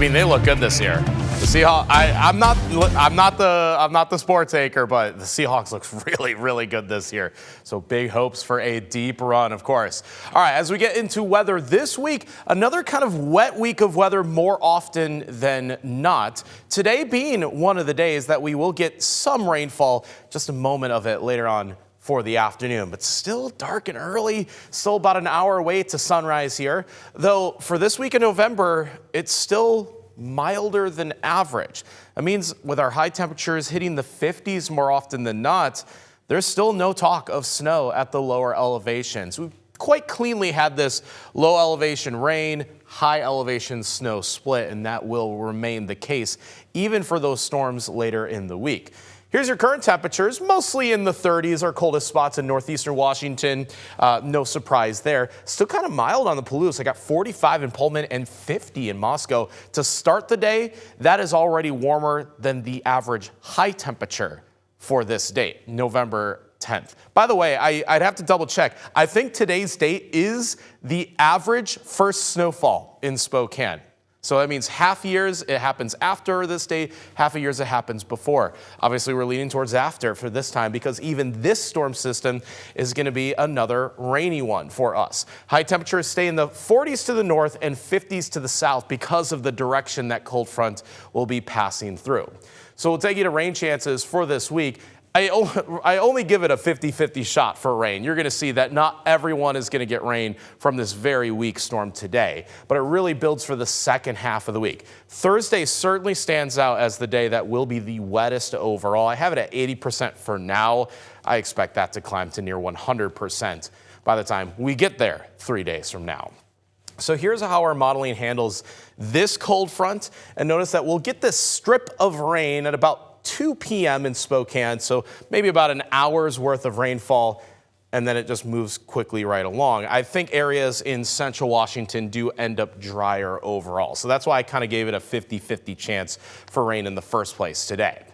mean, they look good this year. The Seahawks. I'm not the sports anchor, but the Seahawks looks really, really good this year. So big hopes for a deep run, of course. All right, as we get into weather this week, another kind of wet week of weather more often than not. Today being one of the days that we will get some rainfall, just a moment of it later on for the afternoon, but still dark and early, still about an hour away to sunrise here. Though for this week in November, it's still milder than average. That means with our high temperatures hitting the 50s more often than not, there's still no talk of snow at the lower elevations. We've quite cleanly had this low elevation rain, high elevation snow split, and that will remain the case even for those storms later in the week. Here's your current temperatures, mostly in the 30s, our coldest spots in northeastern Washington. No surprise there. Still kind of mild on the Palouse. I got 45 in Pullman and 50 in Moscow. To start the day, that is already warmer than the average high temperature for this date, November 10th. By the way, I'd have to double check. I think today's date is the average first snowfall in Spokane. So that means half years it happens after this day, half a years it happens before. Obviously, we're leaning towards after for this time because even this storm system is going to be another rainy one for us. High temperatures stay in the 40s to the north and 50s to the south because of the direction that cold front will be passing through. So we'll take you to rain chances for this week. I only give it a 50-50 shot for rain. You're going to see that not everyone is going to get rain from this very weak storm today, but it really builds for the second half of the week. Thursday certainly stands out as the day that will be the wettest overall. I have it at 80% for now. I expect that to climb to near 100% by the time we get there 3 days from now. So here's how our modeling handles this cold front, and notice that we'll get this strip of rain at about 2 p.m. in Spokane, so maybe about an hour's worth of rainfall, and then it just moves quickly right along. I think areas in central Washington do end up drier overall, so that's why I kind of gave it a 50-50 chance for rain in the first place today.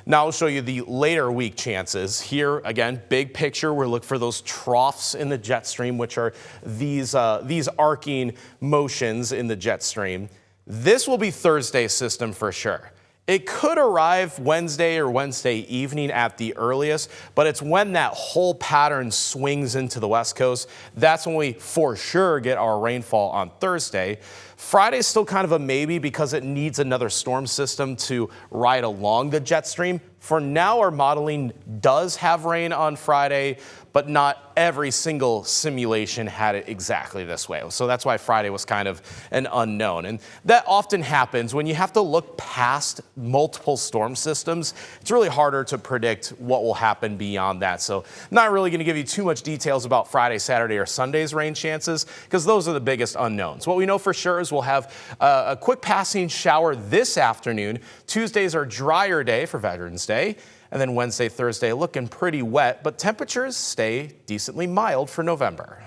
Now I'll show you the later week chances. Here, again, big picture, we're looking for those troughs in the jet stream, which are these arcing motions in the jet stream. This will be Thursday's system for sure. It could arrive Wednesday or Wednesday evening at the earliest, but it's when that whole pattern swings into the West Coast. That's when we for sure get our rainfall on Thursday. Friday's still kind of a maybe because it needs another storm system to ride along the jet stream. For now, our modeling does have rain on Friday, but not every single simulation had it exactly this way. So that's why Friday was kind of an unknown. And that often happens when you have to look past multiple storm systems. It's really harder to predict what will happen beyond that. So not really going to give you too much details about Friday, Saturday, or Sunday's rain chances because those are the biggest unknowns. What we know for sure is we'll have a quick passing shower this afternoon. Tuesday's our drier day for Veterans Day. And then Wednesday, Thursday looking pretty wet, but temperatures stay decently mild for November.